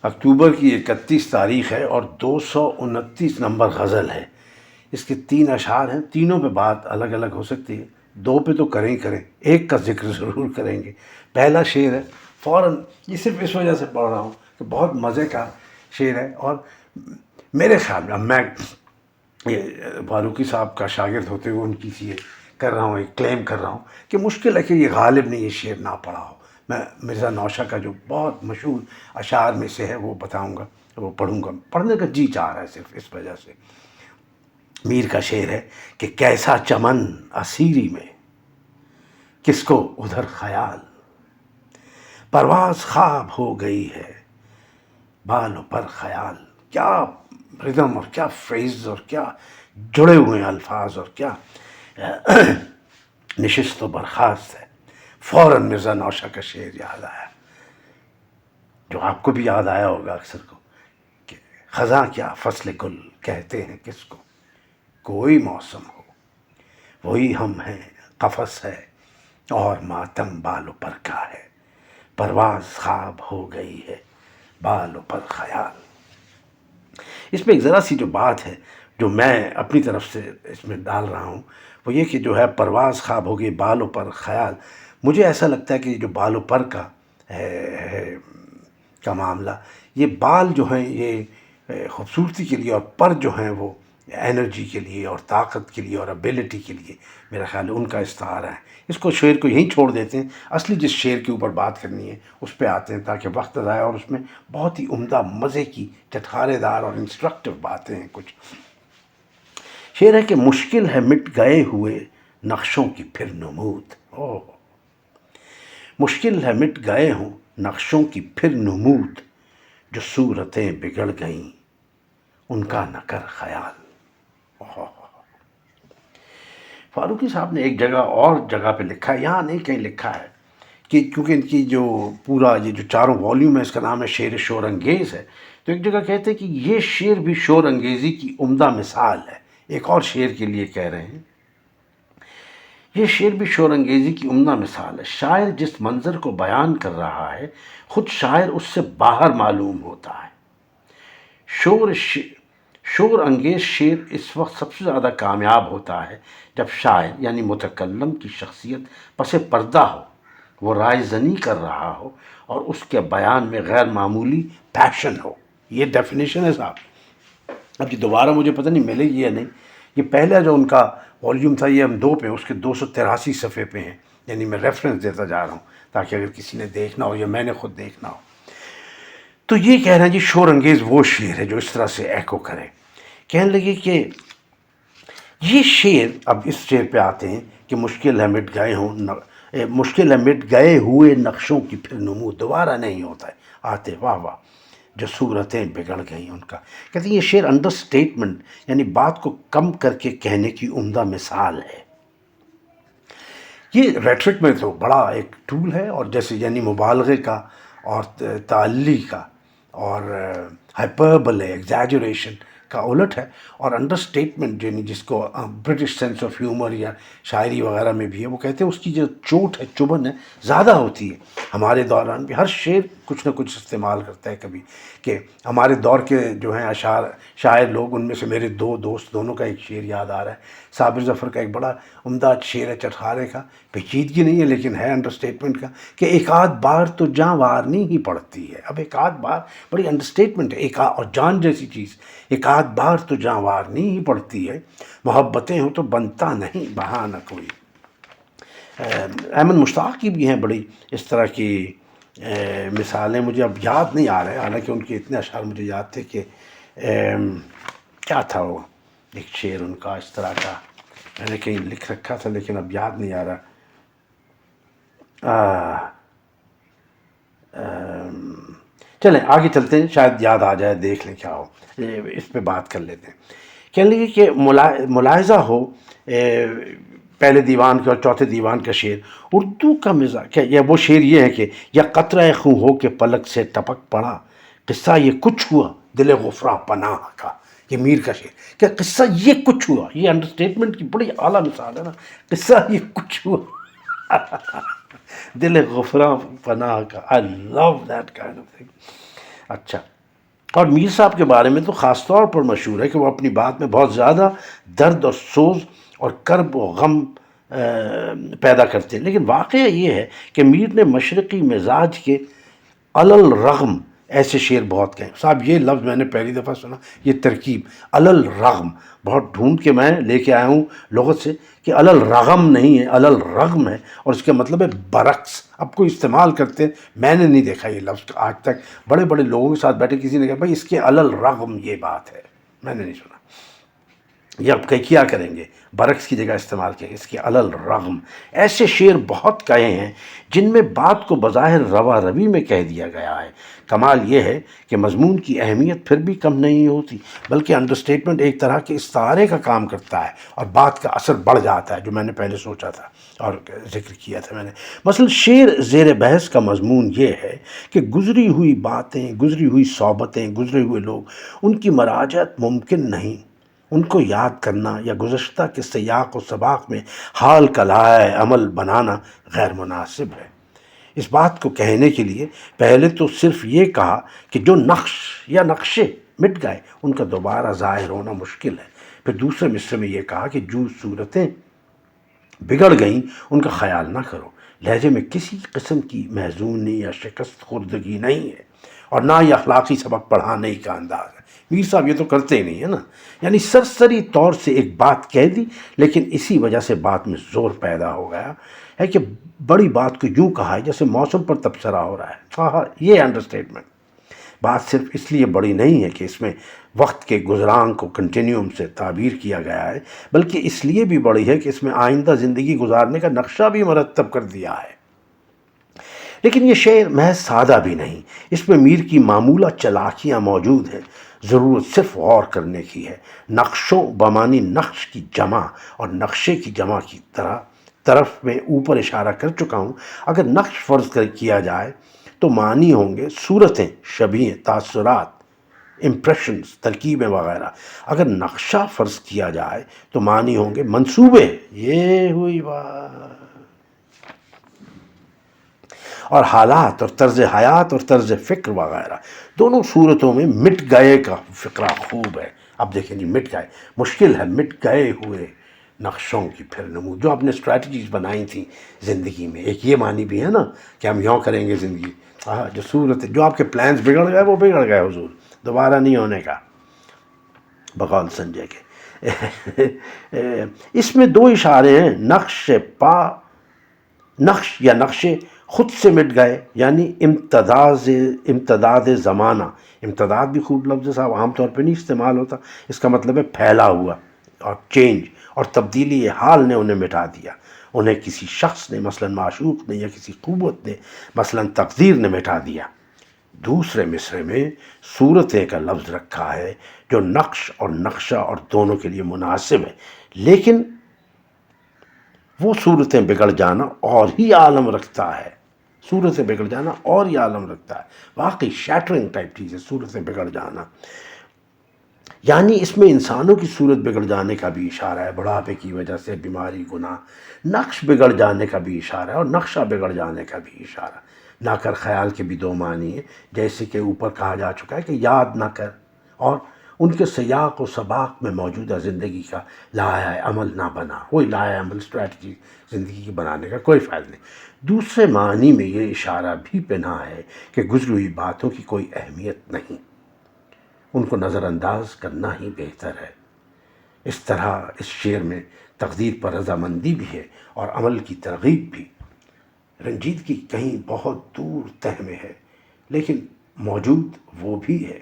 اکتوبر کی 31 تاریخ ہے اور 229 نمبر غزل ہے. اس کے 3 اشعار ہیں. تینوں پہ بات الگ الگ ہو سکتی ہے. 2 پہ تو کریں ہی کریں، ایک کا ذکر ضرور کریں گے. پہلا شعر ہے فوراً، یہ صرف اس وجہ سے پڑھ رہا ہوں کہ بہت مزے کا شعر ہے، اور میرے خیال میں، اب میں فاروقی صاحب کا شاگرد ہوتے ہوئے ان کی یہ کر رہا ہوں، ایک کلیم کر رہا ہوں کہ مشکل ہے کہ یہ غالب نے یہ شعر نہ پڑھا ہو. میں مرزا نوشہ کا جو بہت مشہور اشعار میں سے ہے وہ بتاؤں گا، وہ پڑھوں گا. پڑھنے کا جی چاہ رہا ہے صرف اس وجہ سے. میر کا شعر ہے کہ کیسا چمن اسیری میں، کس کو ادھر خیال، پرواز خواب ہو گئی ہے بالوں پر خیال. کیا ردم اور کیا فریز اور کیا جڑے ہوئے ہیں الفاظ، اور کیا نشست و برخاست ہے. فوراً مرزا نوشہ کا شعر یاد آیا، جو آپ کو بھی یاد آیا ہوگا اکثر کو، کہ خزاں کیا فصل گل کہتے ہیں کس کو، کوئی موسم ہو وہی ہم ہیں، قفس ہے اور ماتم بالوں پر کا ہے، پرواز خواب ہو گئی ہے بالوں پر خیال. اس میں ایک ذرا سی جو بات ہے جو میں اپنی طرف سے اس میں ڈال رہا ہوں، وہ یہ کہ جو ہے پرواز خواب ہو گئی بالوں پر خیال. مجھے ایسا لگتا ہے کہ جو بالوں پر کا کا معاملہ، یہ بال جو ہیں یہ خوبصورتی کے لیے، اور پر جو ہیں وہ انرجی کے لیے اور طاقت کے لیے اور ابیلٹی کے لیے، میرا خیال ہے ان کا استعارہ ہے. اس کو شعر کو یہیں چھوڑ دیتے ہیں، اصلی جس شعر کے اوپر بات کرنی ہے اس پہ آتے ہیں تاکہ وقت ضائع، اور اس میں بہت ہی عمدہ مزے کی چٹخارے دار اور انسٹرکٹیو باتیں ہیں. کچھ شعر ہے کہ مشکل ہے مٹ گئے ہوئے نقشوں کی پھر نمود. مشکل ہے مٹ گئے ہوں نقشوں کی پھر نمود، جو صورتیں بگڑ گئیں ان کا نہ کر خیال. فاروقی صاحب نے ایک جگہ اور جگہ پہ لکھا ہے، یہاں نہیں کہیں لکھا ہے، کہ کیونکہ ان کی جو پورا یہ جو 4 والیوم ہے اس کا نام ہے شعر شور انگیز ہے، تو ایک جگہ کہتے ہیں کہ یہ شعر بھی شور انگیزی کی عمدہ مثال ہے. ایک اور شعر کے لیے کہہ رہے ہیں، یہ شعر بھی شور انگیزی کی عمدہ مثال ہے. شاعر جس منظر کو بیان کر رہا ہے خود شاعر اس سے باہر معلوم ہوتا ہے. شور انگیز شعر اس وقت سب سے زیادہ کامیاب ہوتا ہے جب شاعر یعنی متکلم کی شخصیت پس پردہ ہو، وہ رائے زنی کر رہا ہو اور اس کے بیان میں غیر معمولی پیشن ہو. یہ ڈیفینیشن ہے صاحب. اب یہ دوبارہ مجھے پتہ نہیں ملے گی یا نہیں. یہ پہلا جو ان کا والیوم تھا یہ ہم 2 پہ، اس کے 283 صفحے پہ ہیں، یعنی میں ریفرنس دیتا جا رہا ہوں تاکہ اگر کسی نے دیکھنا ہو یا میں نے خود دیکھنا ہو. تو یہ کہہ رہے ہیں جی شور انگیز وہ شعر ہے جو اس طرح سے ایکو کرے. کہنے لگے کہ یہ شعر، اب اس شعر پہ آتے ہیں کہ مشکل ہے مٹ گئے ہوں، مشکل ہے مٹ گئے ہوئے نقشوں کی پھر نمود، دوبارہ نہیں ہوتا ہے آتے، واہ واہ، جو صورتیں بگڑ گئیں ان کا. کہتے ہیں یہ شعر انڈر سٹیٹمنٹ یعنی بات کو کم کر کے کہنے کی عمدہ مثال ہے. یہ ریٹرک میں تو بڑا ایک ٹول ہے، اور جیسے یعنی مبالغے کا اور تعلی کا اور ہائپربل ایگزیجریشن کا الٹ ہے. اور انڈر سٹیٹمنٹ یعنی جس کو برٹش سینس آف ہیومر یا شاعری وغیرہ میں بھی ہے، وہ کہتے ہیں اس کی جو چوٹ ہے، چبھن ہے، زیادہ ہوتی ہے. ہمارے دوران بھی ہر شعر کچھ نہ کچھ استعمال کرتا ہے کبھی، کہ ہمارے دور کے جو ہیں اشعار شاعر لوگ، ان میں سے میرے 2 دوست دونوں کا ایک شعر یاد آ رہا ہے. صابر ظفر کا ایک بڑا عمدہ شعر ہے چٹخارے کا، پیچیدگی نہیں ہے لیکن ہے انڈر سٹیٹمنٹ کا، کہ ایک آدھ بار تو جاں وارنی ہی پڑتی ہے. اب ایک آدھ بار بڑی انڈر سٹیٹمنٹ ہے، اور جان جیسی چیز، ایک آدھ بار تو جاں وارنی ہی پڑتی ہے، محبتیں ہوں تو بنتا نہیں بہانہ کوئی. احمد مشتاق کی بھی ہیں بڑی اس طرح کی مثالیں، مجھے اب یاد نہیں آ رہے، حالانکہ ان کے اتنے اشعار مجھے یاد تھے. کہ کیا تھا وہ ایک شعر ان کا اس طرح کا، میں نے کہیں لکھ رکھا تھا لیکن اب یاد نہیں آ رہا. چلیں آگے چلتے ہیں، شاید یاد آ جائے، دیکھ لیں کیا ہو، اس پہ بات کر لیتے ہیں. کہنے لگے کہ ملاحظہ ہو پہلے دیوان کے اور چوتھے دیوان کا شعر، اردو کا مزاج، یا وہ شعر یہ ہے کہ یا قطرہ خوں ہو کے پلک سے ٹپک پڑا، قصہ یہ کچھ ہوا دل غفراں پناہ کا. یہ میر کا شعر کہ قصہ یہ کچھ ہوا، یہ انڈر سٹیٹمنٹ کی بڑی اعلیٰ مثال ہے نا. قصہ یہ کچھ ہوا دل غفراں پناہ کا. I love that kind of thing. اچھا، اور میر صاحب کے بارے میں تو خاص طور پر مشہور ہے کہ وہ اپنی بات میں بہت زیادہ درد اور سوز اور کرب و غم پیدا کرتے ہیں، لیکن واقعہ یہ ہے کہ میر نے مشرقی مزاج کے الرغم ایسے شعر بہت کہیں۔ صاحب یہ لفظ میں نے پہلی دفعہ سنا، یہ ترکیب الرغم، بہت ڈھونڈ کے میں لے کے آیا ہوں لغت سے کہ الرغم نہیں ہے، الرغم ہے، اور اس کا مطلب ہے برعکس۔ اب کوئی استعمال کرتے ہیں، میں نے نہیں دیکھا یہ لفظ آج تک، بڑے بڑے لوگوں کے ساتھ بیٹھے کسی نے کہا بھائی اس کے الرغم یہ بات ہے، میں نے نہیں سنا۔ یہ اب کیا کریں گے، برعکس کی جگہ استعمال کریں، اس کے الرغم۔ ایسے شعر بہت کہے ہیں جن میں بات کو بظاہر روا روی میں کہہ دیا گیا ہے، کمال یہ ہے کہ مضمون کی اہمیت پھر بھی کم نہیں ہوتی، بلکہ انڈرسٹیٹمنٹ ایک طرح کے استعارے کا کام کرتا ہے اور بات کا اثر بڑھ جاتا ہے، جو میں نے پہلے سوچا تھا اور ذکر کیا تھا میں نے۔ مثلا شعر زیر بحث کا مضمون یہ ہے کہ گزری ہوئی باتیں، گزری ہوئی صحبتیں، گزرے ہوئے لوگ، ان کی مراجعت ممکن نہیں، ان کو یاد کرنا یا گزشتہ کے سیاق و سباق میں حال کا لائحہ عمل بنانا غیر مناسب ہے۔ اس بات کو کہنے کے لیے پہلے تو صرف یہ کہا کہ جو نقش یا نقشے مٹ گئے ان کا دوبارہ ظاہر ہونا مشکل ہے، پھر دوسرے مصرے میں یہ کہا کہ جو صورتیں بگڑ گئیں ان کا خیال نہ کرو، لہجے میں کسی قسم کی محزونی یا شکست خوردگی نہیں ہے، اور نہ یہ اخلاقی سبق پڑھانے کا انداز ہے۔ میر صاحب یہ تو کرتے ہی نہیں ہے نا، یعنی سرسری طور سے ایک بات کہہ دی، لیکن اسی وجہ سے بات میں زور پیدا ہو گیا ہے کہ بڑی بات کو یوں کہا ہے جیسے موسم پر تبصرہ ہو رہا ہے۔ ہاں یہ انڈرسٹیٹمنٹ۔ بات صرف اس لیے بڑی نہیں ہے کہ اس میں وقت کے گزران کو کنٹینیوم سے تعبیر کیا گیا ہے، بلکہ اس لیے بھی بڑی ہے کہ اس میں آئندہ زندگی گزارنے کا نقشہ بھی مرتب کر دیا ہے۔ لیکن یہ شعر محض سادہ بھی نہیں، اس میں میر کی معمولہ چلاکیاں موجود ہیں، ضرورت صرف غور کرنے کی ہے۔ نقشوں بمانی نقش کی جمع اور نقشے کی جمع کی طرف میں اوپر اشارہ کر چکا ہوں۔ اگر نقش فرض کیا جائے تو معنی ہوں گے صورتیں، شبیہیں، تاثرات، امپریشنز، ترکیبیں وغیرہ۔ اگر نقشہ فرض کیا جائے تو معنی ہوں گے منصوبے، یہ ہوئی بات، اور حالات اور طرز حیات اور طرز فکر وغیرہ۔ دونوں صورتوں میں مٹ گئے کا فقرہ خوب ہے۔ اب دیکھیں جی، مٹ گئے مشکل ہے، مٹ گئے ہوئے نقشوں کی پھر نمود، جو آپ نے اسٹریٹجیز بنائی تھیں زندگی میں، ایک یہ معنی بھی ہے نا کہ ہم یوں کریں گے زندگی، جو صورت جو آپ کے پلانز بگڑ گئے وہ بگڑ گئے حضور، دوبارہ نہیں ہونے کا، بقول سنجے کے۔ اس میں دو اشارے ہیں، نقش پا، نقش یا نقشے خود سے مٹ گئے، یعنی امتداد زمانہ۔ امتداد بھی خوب لفظ ہے صاحب، عام طور پہ نہیں استعمال ہوتا، اس کا مطلب ہے پھیلا ہوا، اور چینج اور تبدیلی حال نے انہیں مٹا دیا، انہیں کسی شخص نے مثلا معشوق نے یا کسی قوت نے مثلا تقدیر نے مٹا دیا۔ دوسرے مصرے میں صورتیں کا لفظ رکھا ہے جو نقش اور نقشہ اور دونوں کے لیے مناسب ہے، لیکن وہ صورتیں بگڑ جانا اور ہی عالم رکھتا ہے، صورتیں بگڑ جانا اور ہی عالم رکھتا ہے، واقعی شیٹرنگ ٹائپ چیز ہے صورتیں بگڑ جانا۔ یعنی اس میں انسانوں کی صورت بگڑ جانے کا بھی اشارہ ہے، بڑھاپے کی وجہ سے، بیماری، گناہ، نقش بگڑ جانے کا بھی اشارہ ہے اور نقشہ بگڑ جانے کا بھی اشارہ۔ نہ کر خیال کے بھی دو معنی ہیں، جیسے کہ اوپر کہا جا چکا ہے کہ یاد نہ کر، اور ان کے سیاق و سباق میں موجودہ زندگی کا لائحہ عمل نہ بنا، کوئی لائحہ عمل اسٹریٹجی زندگی کی بنانے کا کوئی فائدہ نہیں۔ دوسرے معنی میں یہ اشارہ بھی پنہا ہے کہ گزری ہوئی باتوں کی کوئی اہمیت نہیں، ان کو نظر انداز کرنا ہی بہتر ہے۔ اس طرح اس شعر میں تقدیر پر رضامندی بھی ہے اور عمل کی ترغیب بھی۔ رنجیدگی کہیں بہت دور تہ میں ہے، لیکن موجود وہ بھی ہے۔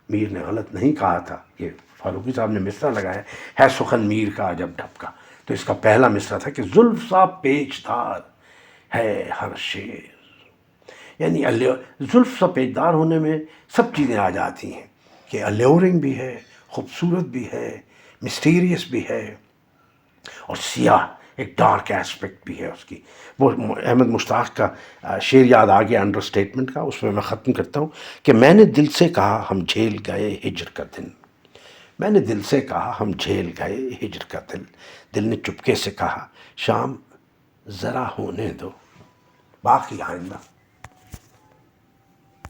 میر نے غلط نہیں کہا تھا، یہ فاروقی صاحب نے مصرع لگایا ہے سخن میر کا عجب ڈھب کا، تو اس کا پہلا مصرع تھا کہ زلف سا پیچ دار ہے ہر شعر، یعنی زلف سا پیچ دار ہونے میں سب چیزیں آ جاتی ہیں کہ الیورنگ بھی ہے، خوبصورت بھی ہے، مسٹیریس بھی ہے، اور سیاہ ایک ڈارک ایسپیکٹ بھی ہے اس کی۔ وہ احمد مشتاق کا شعر یاد آ گیا انڈر اسٹیٹمنٹ کا، اس میں میں ختم کرتا ہوں کہ میں نے دل سے کہا ہم جھیل گئے ہجر کا دن، میں نے دل سے کہا ہم جھیل گئے ہجر کا دن، دل نے چپکے سے کہا شام ذرا ہونے دو، باقی آئندہ